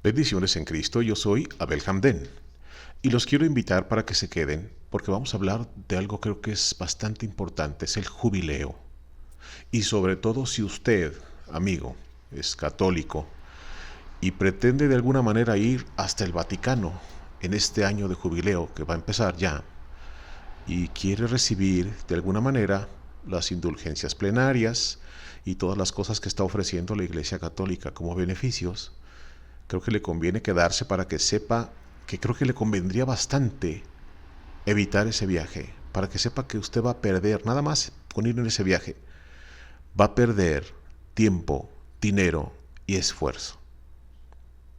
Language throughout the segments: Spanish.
Bendiciones en Cristo, yo soy Abel Hamden y los quiero invitar para que se queden porque vamos a hablar de algo que creo que es bastante importante, es el jubileo. Y sobre todo si usted, amigo, es católico y pretende de alguna manera ir hasta el Vaticano en este año de jubileo que va a empezar ya y quiere recibir de alguna manera las indulgencias plenarias y todas las cosas que está ofreciendo la Iglesia Católica como beneficios, creo que le conviene quedarse para que sepa que creo que le convendría bastante evitar ese viaje, para que sepa que usted va a perder, nada más con ir en ese viaje, va a perder tiempo, dinero y esfuerzo.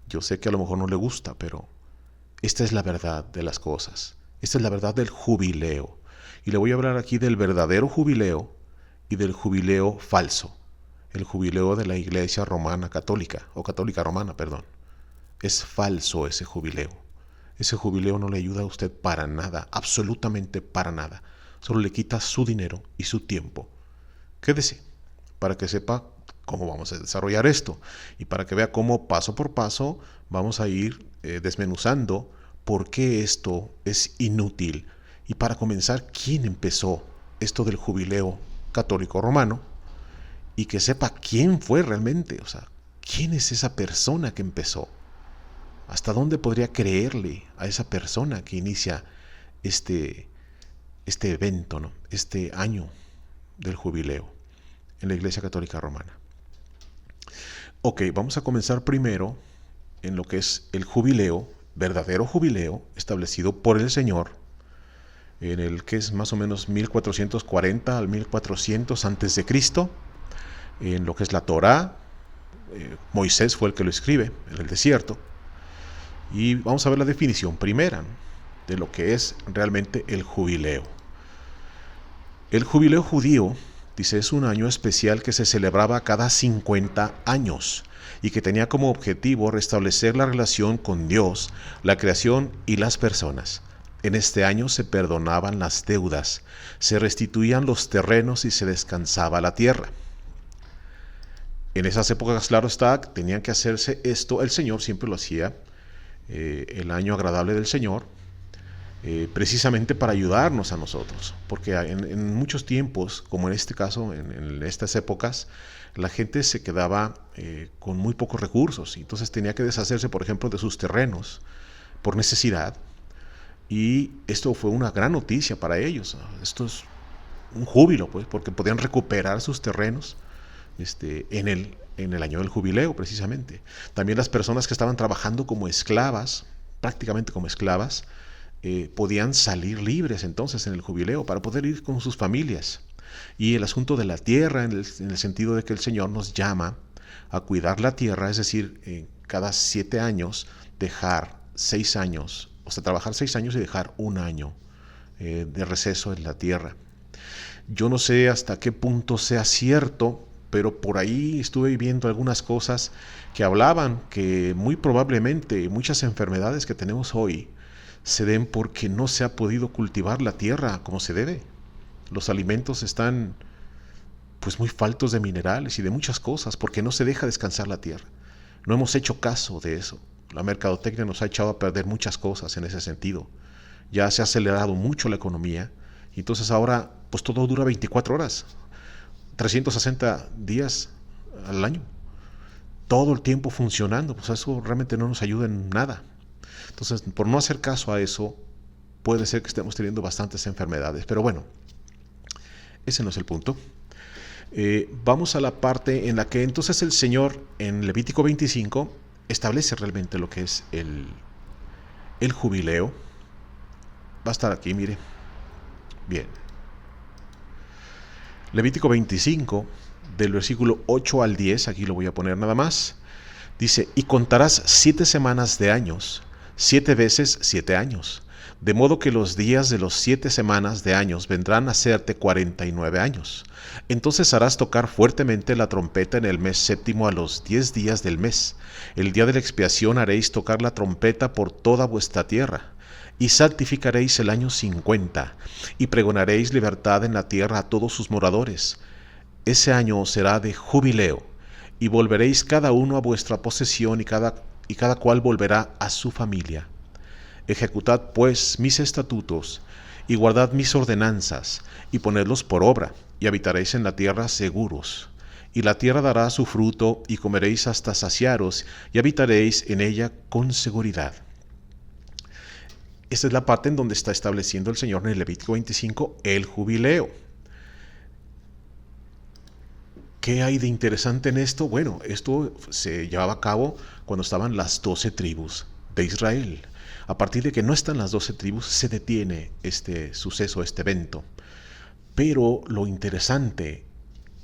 Yo sé que a lo mejor no le gusta, pero esta es la verdad de las cosas. Esta es la verdad del jubileo. Y le voy a hablar aquí del verdadero jubileo y del jubileo falso. El jubileo de la Iglesia Romana Católica, o Católica Romana, perdón. Es falso ese jubileo. Ese jubileo no le ayuda a usted para nada, absolutamente para nada. Solo le quita su dinero y su tiempo. Quédese para que sepa cómo vamos a desarrollar esto y para que vea cómo paso por paso vamos a ir desmenuzando por qué esto es inútil. Y para comenzar, quién empezó esto del jubileo católico romano y que sepa quién fue realmente, o sea, quién es esa persona que empezó. ¿Hasta dónde podría creerle a esa persona que inicia este, este evento, ¿no? Este año del jubileo en la Iglesia Católica Romana? Ok, vamos a comenzar primero en lo que es el jubileo, verdadero jubileo, establecido por el Señor, en el que es más o menos 1440 al 1400 antes de Cristo, en lo que es la Torá. Moisés fue el que lo escribe en el desierto. Y vamos a ver la definición primera, ¿no?, de lo que es realmente el jubileo. El jubileo judío, dice, es un año especial que se celebraba cada 50 años y que tenía como objetivo restablecer la relación con Dios, la creación y las personas. En este año se perdonaban las deudas, se restituían los terrenos y se descansaba la tierra. En esas épocas, claro está, tenían que hacerse esto, el Señor siempre lo hacía, el año agradable del Señor, precisamente para ayudarnos a nosotros, porque en muchos tiempos, como en este caso, en estas épocas, la gente se quedaba con muy pocos recursos, y entonces tenía que deshacerse, por ejemplo, de sus terrenos por necesidad, y esto fue una gran noticia para ellos. Esto es un júbilo, pues, porque podían recuperar sus terrenos en el año del jubileo, precisamente. También las personas que estaban trabajando como esclavas, prácticamente como esclavas, podían salir libres entonces en el jubileo para poder ir con sus familias. Y el asunto de la tierra, en el sentido de que el Señor nos llama a cuidar la tierra, es decir, cada 7 años dejar 6 años, o sea, trabajar 6 años y dejar un año de receso en la tierra. Yo no sé hasta qué punto sea cierto, pero por ahí estuve viendo algunas cosas que hablaban que muy probablemente muchas enfermedades que tenemos hoy se den porque no se ha podido cultivar la tierra como se debe. Los alimentos están pues muy faltos de minerales y de muchas cosas porque no se deja descansar la tierra. No hemos hecho caso de eso. La mercadotecnia nos ha echado a perder muchas cosas en ese sentido. Ya se ha acelerado mucho la economía y entonces ahora pues todo dura 24 horas, 360 días al año, todo el tiempo funcionando. Pues eso realmente no nos ayuda en nada. Entonces, por no hacer caso a eso, puede ser que estemos teniendo bastantes enfermedades. Pero bueno, ese no es el punto. Vamos a la parte en la que entonces el Señor, en Levítico 25, establece realmente lo que es el jubileo. Va a estar aquí, mire. Bien. Levítico 25, del versículo 8 al 10, aquí lo voy a poner nada más. Dice, y contarás 7 semanas de años, 7 veces 7 años, de modo que los días de los 7 semanas de años vendrán a serte 49 años. Entonces harás tocar fuertemente la trompeta en el mes séptimo a los 10 días del mes. El día de la expiación haréis tocar la trompeta por toda vuestra tierra. Y santificaréis el año 50, y pregonaréis libertad en la tierra a todos sus moradores. Ese año será de jubileo, y volveréis cada uno a vuestra posesión y cada cual volverá a su familia. Ejecutad pues mis estatutos, y guardad mis ordenanzas, y ponedlos por obra, y habitaréis en la tierra seguros. Y la tierra dará su fruto, y comeréis hasta saciaros, y habitaréis en ella con seguridad. Esta es la parte en donde está estableciendo el Señor en el Levítico 25 el jubileo. ¿Qué hay de interesante en esto? Bueno, esto se llevaba a cabo cuando estaban las 12 tribus de Israel. A partir de que no están las 12 tribus, se detiene este suceso, este evento. Pero lo interesante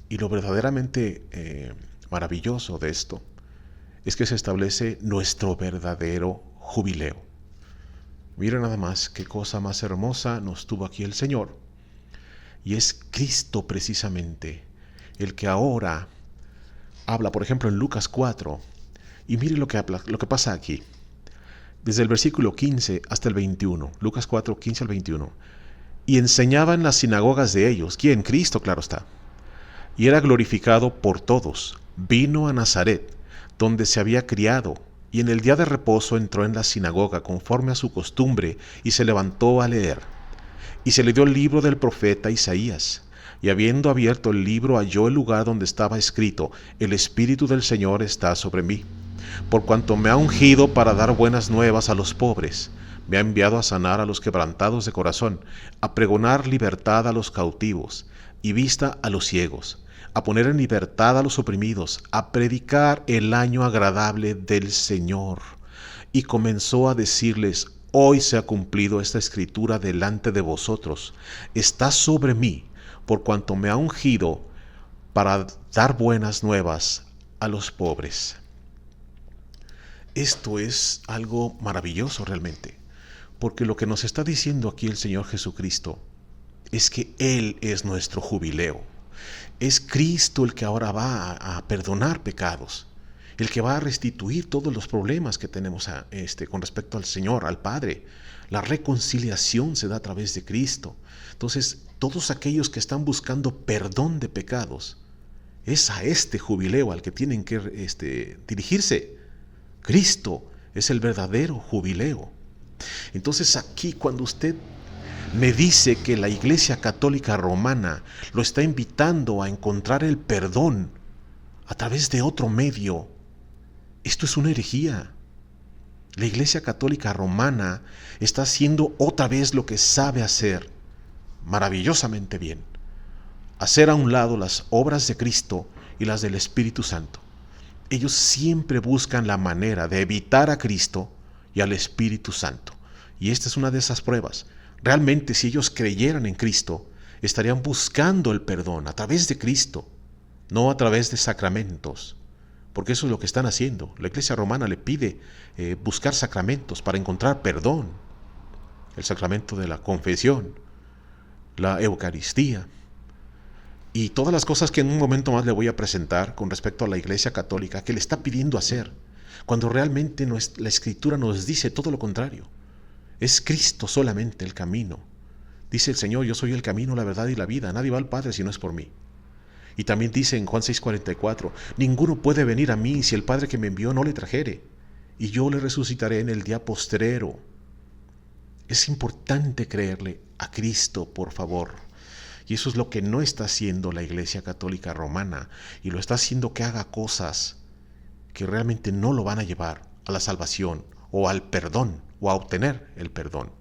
y lo verdaderamente maravilloso de esto es que se establece nuestro verdadero jubileo. Mira nada más qué cosa más hermosa nos tuvo aquí el Señor. Y es Cristo precisamente el que ahora habla, por ejemplo, en Lucas 4. Y mire lo que pasa aquí. Desde el versículo 15 hasta el 21. Lucas 4, 15 al 21. Y enseñaba en las sinagogas de ellos. ¿Quién? Cristo, claro está. Y era glorificado por todos. Vino a Nazaret, donde se había criado, y en el día de reposo entró en la sinagoga conforme a su costumbre, y se levantó a leer. Y se le dio el libro del profeta Isaías. Y habiendo abierto el libro, halló el lugar donde estaba escrito: El Espíritu del Señor está sobre mí, por cuanto me ha ungido para dar buenas nuevas a los pobres. Me ha enviado a sanar a los quebrantados de corazón, a pregonar libertad a los cautivos y vista a los ciegos, a poner en libertad a los oprimidos, a predicar el año agradable del Señor. Y comenzó a decirles: Hoy se ha cumplido esta escritura delante de vosotros. Está sobre mí, por cuanto me ha ungido para dar buenas nuevas a los pobres. Esto es algo maravilloso realmente, porque lo que nos está diciendo aquí el Señor Jesucristo es que Él es nuestro jubileo. Es Cristo el que ahora va a perdonar pecados, el que va a restituir todos los problemas que tenemos con respecto al Señor, al Padre. La reconciliación se da a través de Cristo. Entonces, todos aquellos que están buscando perdón de pecados, es a este jubileo al que tienen que dirigirse. Cristo es el verdadero jubileo. Entonces aquí, cuando usted me dice que la Iglesia Católica Romana lo está invitando a encontrar el perdón a través de otro medio, esto es una herejía. La Iglesia Católica Romana está haciendo otra vez lo que sabe hacer maravillosamente bien: hacer a un lado las obras de Cristo y las del Espíritu Santo. Ellos siempre buscan la manera de evitar a Cristo y al Espíritu Santo. Y esta es una de esas pruebas. Realmente, si ellos creyeran en Cristo, estarían buscando el perdón a través de Cristo, no a través de sacramentos, porque eso es lo que están haciendo. La Iglesia Romana le pide buscar sacramentos para encontrar perdón: el sacramento de la confesión, la Eucaristía y todas las cosas que en un momento más le voy a presentar con respecto a la Iglesia Católica, que le está pidiendo hacer, cuando realmente la Escritura nos dice todo lo contrario. Es Cristo solamente el camino. Dice el Señor: yo soy el camino, la verdad y la vida. Nadie va al Padre si no es por mí. Y también dice en Juan 6:44: ninguno puede venir a mí si el Padre que me envió no le trajere, y yo le resucitaré en el día postrero. Es importante creerle a Cristo, por favor. Y eso es lo que no está haciendo la Iglesia Católica Romana, y lo está haciendo que haga cosas que realmente no lo van a llevar a la salvación o al perdón o a obtener el perdón.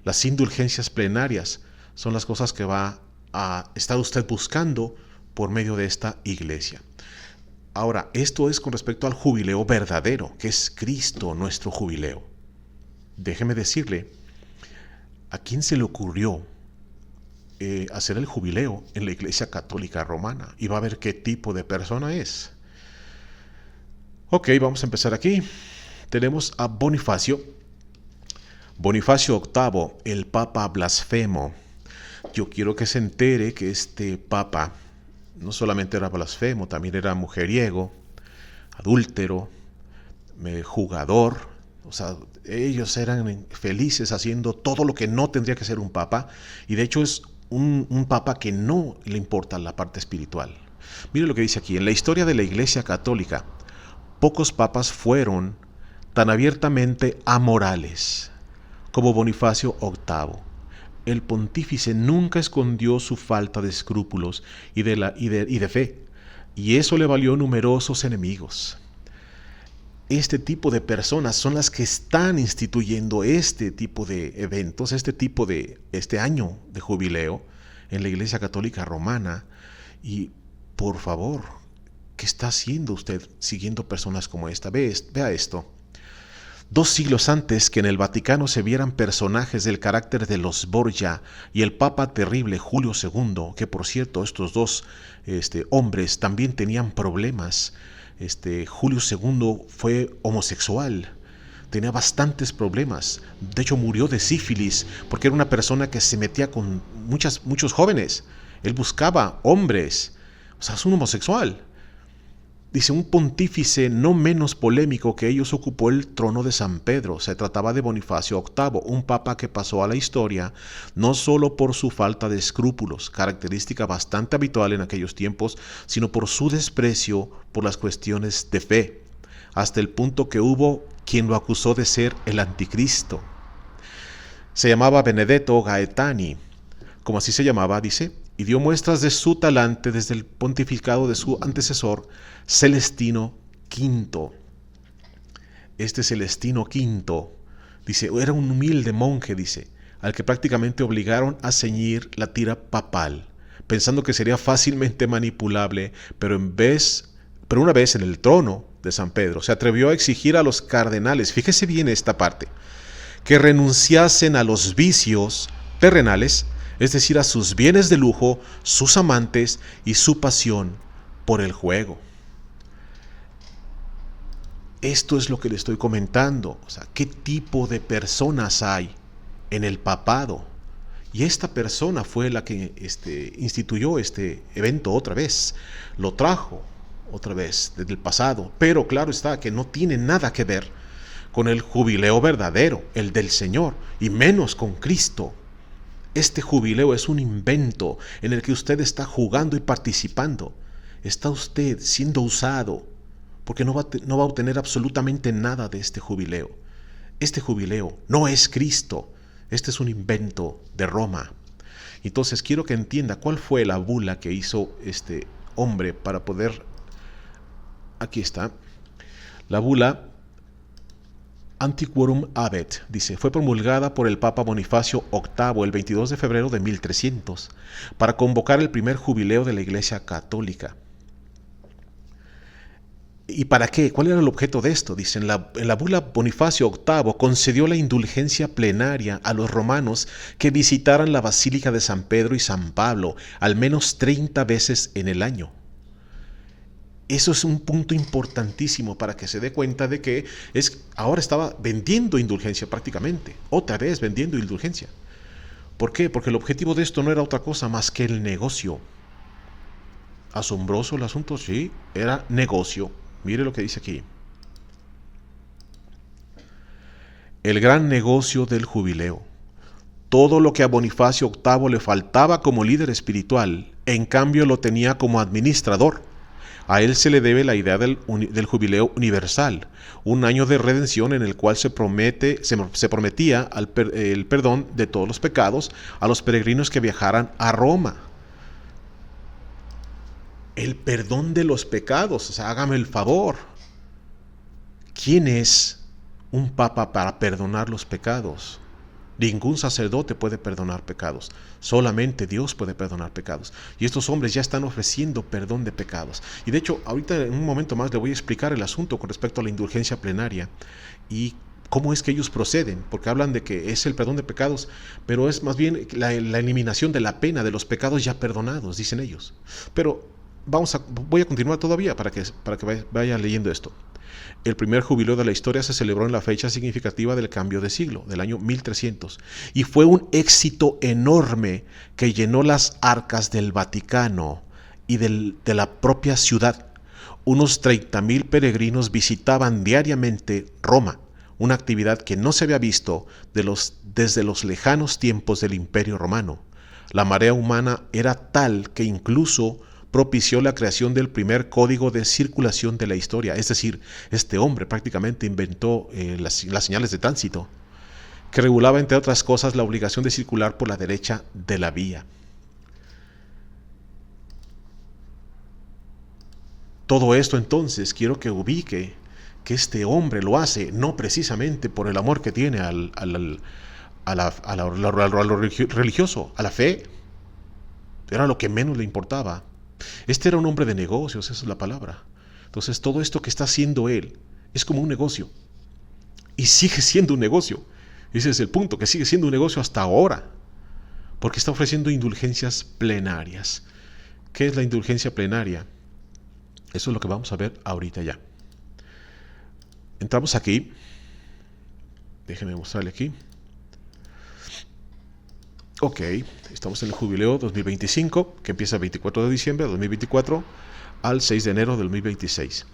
Las indulgencias plenarias son las cosas que va a estar usted buscando por medio de esta iglesia. Ahora, esto es con respecto al jubileo verdadero, que es Cristo nuestro jubileo. Déjeme decirle, ¿a quién se le ocurrió hacer el jubileo en la Iglesia Católica Romana? Y va a ver qué tipo de persona es. Ok, vamos a empezar aquí. Tenemos a Bonifacio VIII, el Papa blasfemo. Yo quiero que se entere que este Papa no solamente era blasfemo, también era mujeriego, adúltero, jugador. O sea, ellos eran felices haciendo todo lo que no tendría que ser un papa, y de hecho es un papa que no le importa la parte espiritual. Mire lo que dice aquí: en la historia de la Iglesia Católica, pocos papas fueron tan abiertamente amorales como Bonifacio VIII. El pontífice nunca escondió su falta de escrúpulos y de fe, y eso le valió numerosos enemigos. Este tipo de personas son las que están instituyendo este tipo de eventos, este año de jubileo en la Iglesia Católica Romana. Y por favor, ¿qué está haciendo usted siguiendo personas como esta? Vea esto. 2 siglos antes que en el Vaticano se vieran personajes del carácter de los Borgia y el Papa terrible Julio II, que por cierto estos dos hombres también tenían problemas. Julio II fue homosexual, tenía bastantes problemas, de hecho murió de sífilis porque era una persona que se metía con muchos jóvenes, él buscaba hombres, o sea, es un homosexual. Dice, un pontífice no menos polémico que ellos ocupó el trono de San Pedro. Se trataba de Bonifacio VIII, un papa que pasó a la historia no solo por su falta de escrúpulos, característica bastante habitual en aquellos tiempos, sino por su desprecio por las cuestiones de fe, hasta el punto que hubo quien lo acusó de ser el anticristo. Se llamaba Benedetto Gaetani, como así se llamaba, dice, y dio muestras de su talante desde el pontificado de su antecesor, Celestino V. Este Celestino V, dice, era un humilde monje, dice, al que prácticamente obligaron a ceñir la tira papal, pensando que sería fácilmente manipulable, pero una vez en el trono de San Pedro, se atrevió a exigir a los cardenales, fíjese bien esta parte, que renunciasen a los vicios terrenales, es decir, a sus bienes de lujo, sus amantes y su pasión por el juego. Esto es lo que le estoy comentando, o sea, qué tipo de personas hay en el papado. Y esta persona fue la que instituyó este evento otra vez, lo trajo otra vez desde el pasado, pero claro está que no tiene nada que ver con el jubileo verdadero, el del Señor, y menos con Cristo. Este jubileo es un invento en el que usted está jugando y participando. Está usted siendo usado porque no va a obtener absolutamente nada de este jubileo. Este jubileo no es Cristo. Este es un invento de Roma. Entonces quiero que entienda cuál fue la bula que hizo este hombre para poder... Aquí está. La bula Antiquorum Abet, dice, fue promulgada por el Papa Bonifacio VIII el 22 de febrero de 1300 para convocar el primer jubileo de la Iglesia Católica. ¿Y para qué? ¿Cuál era el objeto de esto? Dice, en la bula Bonifacio VIII concedió la indulgencia plenaria a los romanos que visitaran la Basílica de San Pedro y San Pablo al menos 30 veces en el año. Eso es un punto importantísimo para que se dé cuenta de que ahora estaba vendiendo indulgencia prácticamente, otra vez vendiendo indulgencia. ¿Por qué? Porque el objetivo de esto no era otra cosa más que el negocio. Asombroso el asunto, sí, era negocio. Mire lo que dice aquí. El gran negocio del jubileo. Todo lo que a Bonifacio VIII le faltaba como líder espiritual, en cambio lo tenía como administrador. A él se le debe la idea del jubileo universal, un año de redención en el cual se prometía el perdón de todos los pecados a los peregrinos que viajaran a Roma. El perdón de los pecados, o sea, hágame el favor. ¿Quién es un papa para perdonar los pecados? Ningún sacerdote puede perdonar pecados, solamente Dios puede perdonar pecados. Y estos hombres ya están ofreciendo perdón de pecados. Y de hecho, ahorita en un momento más le voy a explicar el asunto con respecto a la indulgencia plenaria y cómo es que ellos proceden, porque hablan de que es el perdón de pecados, pero es más bien la eliminación de la pena de los pecados ya perdonados, dicen ellos. Pero voy a continuar todavía para que vaya leyendo esto. El primer jubileo de la historia se celebró en la fecha significativa del cambio de siglo, del año 1300, y fue un éxito enorme que llenó las arcas del Vaticano y de la propia ciudad. Unos 30,000 peregrinos visitaban diariamente Roma, una actividad que no se había visto desde los lejanos tiempos del Imperio Romano. La marea humana era tal que incluso propició la creación del primer código de circulación de la historia. Es decir, este hombre prácticamente inventó las señales de tránsito, que regulaba, entre otras cosas, la obligación de circular por la derecha de la vía. Todo esto, entonces, quiero que ubique que este hombre lo hace no precisamente por el amor que tiene a lo religioso, a la fe. Era lo que menos le importaba. Este era un hombre de negocios, esa es la palabra. Entonces, todo esto que está haciendo él es como un negocio. Y sigue siendo un negocio. Ese es el punto, que sigue siendo un negocio hasta ahora. Porque está ofreciendo indulgencias plenarias. ¿Qué es la indulgencia plenaria? Eso es lo que vamos a ver ahorita ya. Entramos aquí. Déjenme mostrarle aquí. Ok, estamos en el jubileo 2025, que empieza el 24 de diciembre de 2024 al 6 de enero de 2026.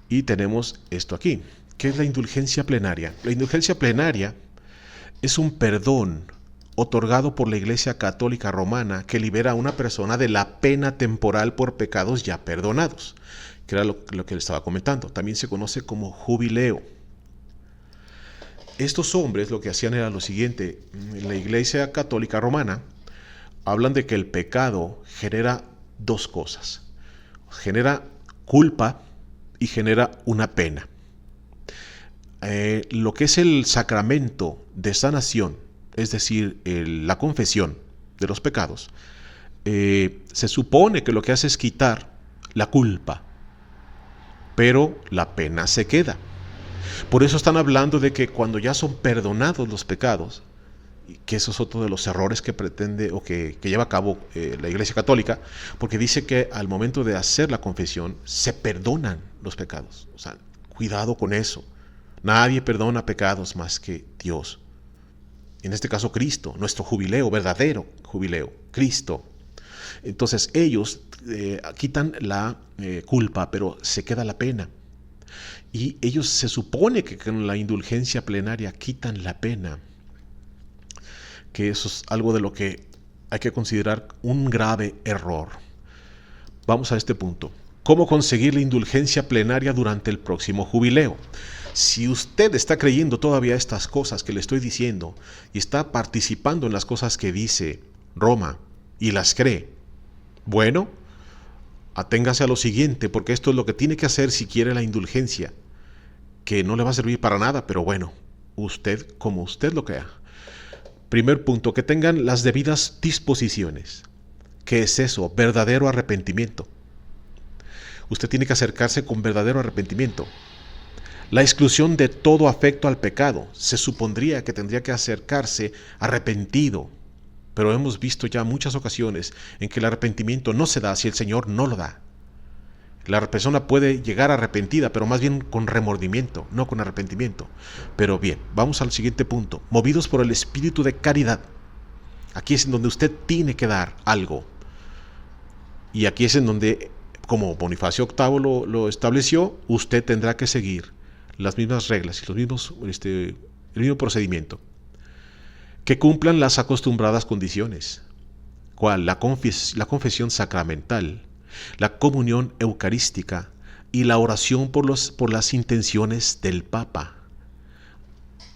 Y tenemos esto aquí, que es la indulgencia plenaria. La indulgencia plenaria es un perdón otorgado por la Iglesia Católica Romana que libera a una persona de la pena temporal por pecados ya perdonados, que era lo que le estaba comentando. También se conoce como jubileo. Estos hombres lo que hacían era lo siguiente: en la Iglesia Católica Romana hablan de que el pecado genera dos cosas: genera culpa y genera una pena. Lo que es el sacramento de sanación, es decir, la confesión de los pecados, se supone que lo que hace es quitar la culpa, pero la pena se queda. Por eso están hablando de que cuando ya son perdonados los pecados, que eso es otro de los errores que pretende o que lleva a cabo la Iglesia Católica, porque dice que al momento de hacer la confesión se perdonan los pecados. O sea, cuidado con eso. Nadie perdona pecados más que Dios. En este caso Cristo, nuestro jubileo, verdadero jubileo, Cristo. Entonces ellos quitan la culpa, pero se queda la pena. Y ellos se supone que con la indulgencia plenaria quitan la pena, que eso es algo de lo que hay que considerar un grave error. Vamos a este punto. ¿Cómo conseguir la indulgencia plenaria durante el próximo jubileo? Si usted está creyendo todavía estas cosas que le estoy diciendo y está participando en las cosas que dice Roma y las cree, bueno, aténgase a lo siguiente, porque esto es lo que tiene que hacer si quiere la indulgencia, que no le va a servir para nada, pero bueno, usted como usted lo crea. Primer punto, que tengan las debidas disposiciones. ¿Qué es eso? Verdadero arrepentimiento. Usted tiene que acercarse con verdadero arrepentimiento. La exclusión de todo afecto al pecado. Se supondría que tendría que acercarse arrepentido, pero hemos visto ya muchas ocasiones en que el arrepentimiento no se da si el Señor no lo da. La persona puede llegar arrepentida, pero más bien con remordimiento, no con arrepentimiento. Pero bien, vamos al siguiente punto. Movidos por el espíritu de caridad. Aquí es en donde usted tiene que dar algo. Y aquí es en donde, como Bonifacio VIII lo estableció, usted tendrá que seguir las mismas reglas y el mismo procedimiento. Que cumplan las acostumbradas condiciones. ¿Cuál? La confesión sacramental, la comunión eucarística y la oración por las intenciones del Papa.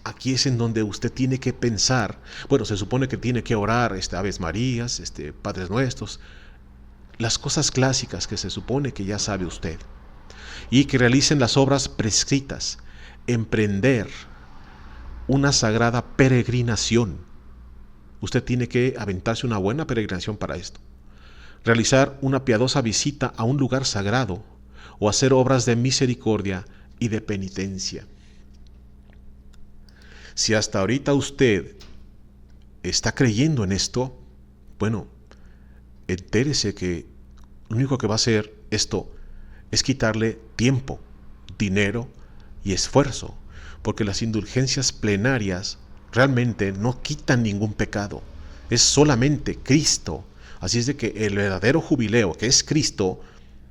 Aquí es en donde usted tiene que pensar. Bueno, se supone que tiene que orar Aves Marías, Padres Nuestros, las cosas clásicas que se supone que ya sabe usted, y que realicen las obras prescritas, emprender una sagrada peregrinación. Usted tiene que aventarse una buena peregrinación para esto. Realizar una piadosa visita a un lugar sagrado o hacer obras de misericordia y de penitencia. Si hasta ahorita usted está creyendo en esto, bueno, entérese que lo único que va a hacer esto es quitarle tiempo, dinero y esfuerzo, porque las indulgencias plenarias realmente no quitan ningún pecado, es solamente Cristo. Así es de que el verdadero jubileo, que es Cristo,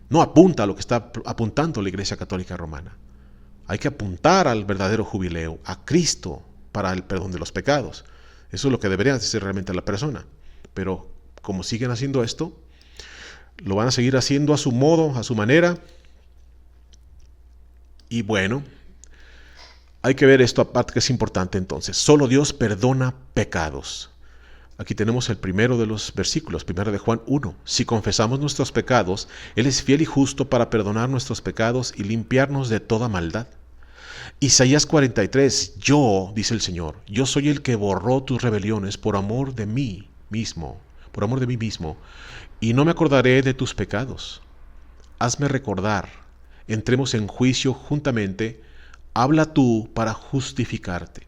no apunta a lo que está apuntando la Iglesia Católica Romana. Hay que apuntar al verdadero jubileo, a Cristo, para el perdón de los pecados. Eso es lo que debería hacer realmente la persona. Pero como siguen haciendo esto, Lo van a seguir haciendo a su modo, a su manera. Y bueno, hay que ver esto aparte que es importante entonces. Solo Dios perdona pecados. Aquí tenemos el primero de los versículos, primero de Juan 1. Si confesamos nuestros pecados, Él es fiel y justo para perdonar nuestros pecados y limpiarnos de toda maldad. Isaías 43, yo, dice el Señor, yo soy el que borró tus rebeliones por amor de mí mismo, y no me acordaré de tus pecados. Hazme recordar, entremos en juicio juntamente, habla tú para justificarte.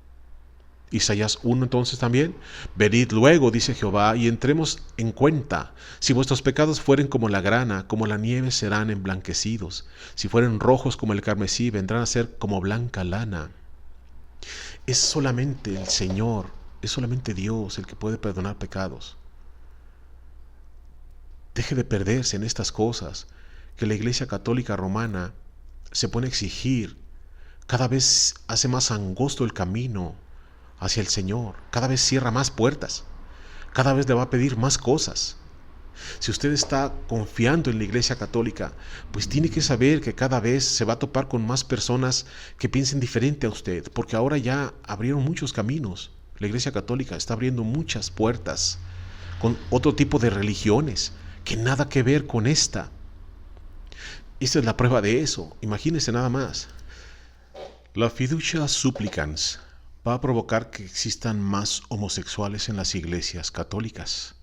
Isaías 1 entonces también, venid luego, dice Jehová, y entremos en cuenta. Si vuestros pecados fueren como la grana, como la nieve serán emblanquecidos. Si fueren rojos como el carmesí, vendrán a ser como blanca lana. Es solamente el Señor, es solamente Dios el que puede perdonar pecados. Deje de perderse en estas cosas que la Iglesia Católica Romana se pone a exigir. Cada vez hace más angosto el camino hacia el Señor, cada vez cierra más puertas, cada vez le va a pedir más cosas. Si usted está confiando en la Iglesia Católica, pues tiene que saber que cada vez se va a topar con más personas que piensen diferente a usted, porque ahora ya abrieron muchos caminos. La Iglesia Católica está abriendo muchas puertas con otro tipo de religiones que nada que ver con esta. Esta es la prueba de eso. Imagínese nada más. La fiducia supplicans va a provocar que existan más homosexuales en las iglesias católicas.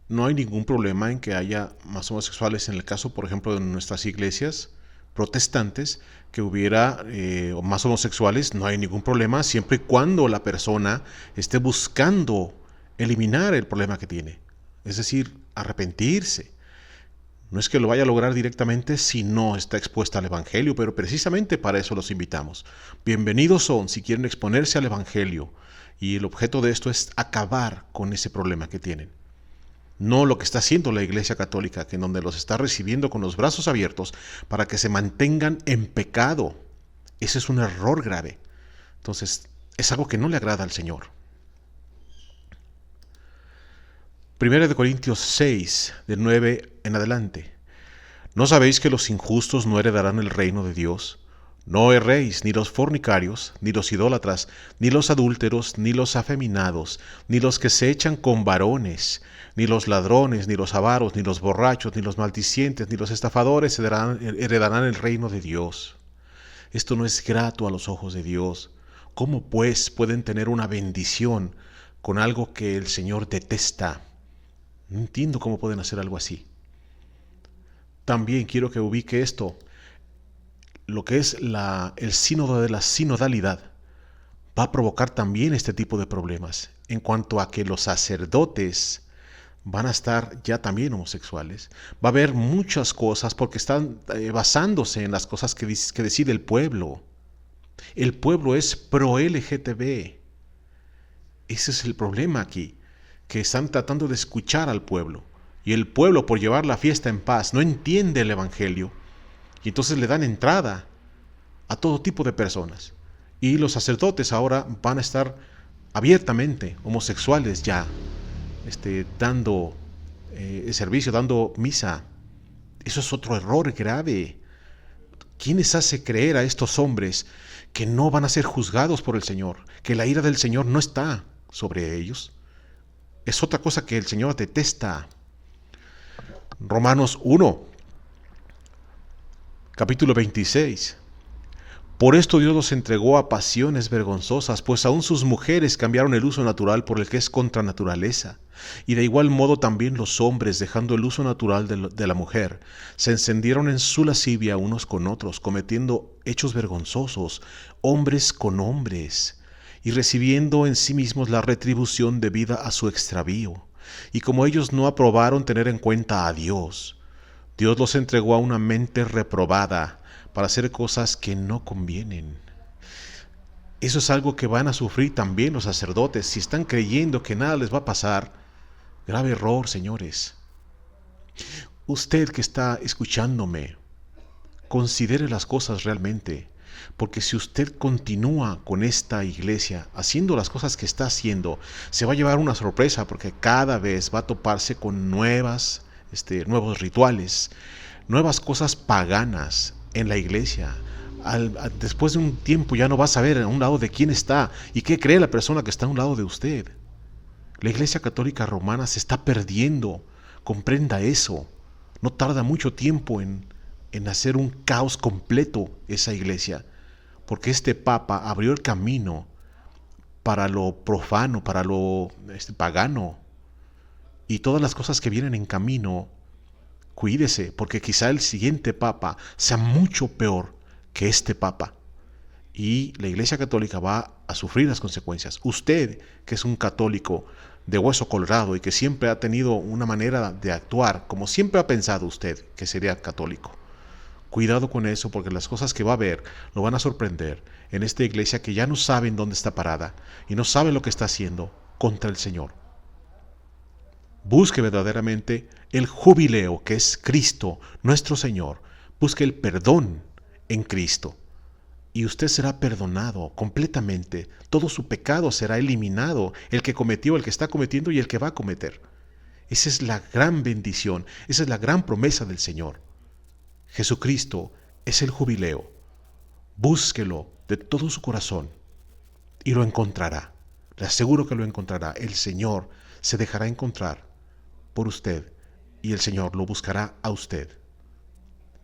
No hay ningún problema en que haya más homosexuales en el caso, por ejemplo, de nuestras iglesias protestantes, que hubiera más homosexuales. No hay ningún problema siempre y cuando la persona esté buscando eliminar el problema que tiene, es decir, arrepentirse. No es que lo vaya a lograr directamente si no está expuesta al Evangelio, pero precisamente para eso los invitamos. Bienvenidos son si quieren exponerse al Evangelio, y el objeto de esto es acabar con ese problema que tienen. No lo que está haciendo la Iglesia Católica, que en donde los está recibiendo con los brazos abiertos para que se mantengan en pecado. Ese es un error grave. Entonces, es algo que no le agrada al Señor. 1 Corintios 6, del 9 en adelante. ¿No sabéis que los injustos no heredarán el reino de Dios? No erréis, ni los fornicarios, ni los idólatras, ni los adúlteros, ni los afeminados, ni los que se echan con varones, ni los ladrones, ni los avaros, ni los borrachos, ni los maldicientes, ni los estafadores heredarán el reino de Dios. Esto no es grato a los ojos de Dios. ¿Cómo pues pueden tener una bendición con algo que el Señor detesta? No entiendo cómo pueden hacer algo así. También quiero que ubique esto, lo que es el sínodo de la sinodalidad va a provocar también este tipo de problemas, en cuanto a que los sacerdotes van a estar ya también homosexuales. Va a haber muchas cosas porque están basándose en las cosas que decide el pueblo. El pueblo es pro-LGTB. Ese es el problema aquí, que están tratando de escuchar al pueblo. Y el pueblo, por llevar la fiesta en paz, no entiende el Evangelio. Y entonces le dan entrada a todo tipo de personas. Y los sacerdotes ahora van a estar abiertamente homosexuales ya, dando servicio, dando misa. Eso es otro error grave. ¿Quién les hace creer a estos hombres que no van a ser juzgados por el Señor? Que la ira del Señor no está sobre ellos. Es otra cosa que el Señor detesta. Romanos 1, capítulo 26. Por esto Dios los entregó a pasiones vergonzosas, pues aún sus mujeres cambiaron el uso natural por el que es contra naturaleza. Y de igual modo también los hombres, dejando el uso natural de la mujer, se encendieron en su lascivia unos con otros, cometiendo hechos vergonzosos, hombres con hombres, y recibiendo en sí mismos la retribución debida a su extravío. Y como ellos no aprobaron tener en cuenta a Dios, Dios los entregó a una mente reprobada para hacer cosas que no convienen. Eso es algo que van a sufrir también los sacerdotes si están creyendo que nada les va a pasar. Grave error, señores. Usted que está escuchándome, considere las cosas realmente, porque si usted continúa con esta iglesia haciendo las cosas que está haciendo, se va a llevar una sorpresa, porque cada vez va a toparse con nuevas nuevos rituales, nuevas cosas paganas en la iglesia. Después de un tiempo ya no vas a ver a un lado de quién está y qué cree la persona que está a un lado de usted. La Iglesia Católica Romana se está perdiendo. Comprenda eso. No tarda mucho tiempo en hacer un caos completo esa iglesia, porque este Papa abrió el camino para lo profano, para lo pagano, y todas las cosas que vienen en camino. Cuídese, porque quizá el siguiente Papa sea mucho peor que este Papa. Y la Iglesia Católica va a sufrir las consecuencias. Usted, que es un católico de hueso colorado y que siempre ha tenido una manera de actuar, como siempre ha pensado usted que sería católico, cuidado con eso, porque las cosas que va a ver lo van a sorprender en esta iglesia que ya no sabe en dónde está parada y no sabe lo que está haciendo contra el Señor. Busque verdaderamente el jubileo que es Cristo, nuestro Señor. Busque el perdón en Cristo. Y usted será perdonado completamente. Todo su pecado será eliminado, el que cometió, el que está cometiendo y el que va a cometer. Esa es la gran bendición, esa es la gran promesa del Señor. Jesucristo es el jubileo. Búsquelo de todo su corazón y lo encontrará. Le aseguro que lo encontrará. El Señor se dejará encontrar por usted y el Señor lo buscará a usted.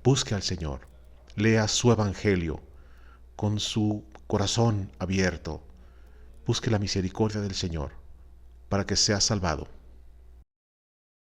Busque al Señor. Lea su evangelio con su corazón abierto. Busque la misericordia del Señor para que sea salvado.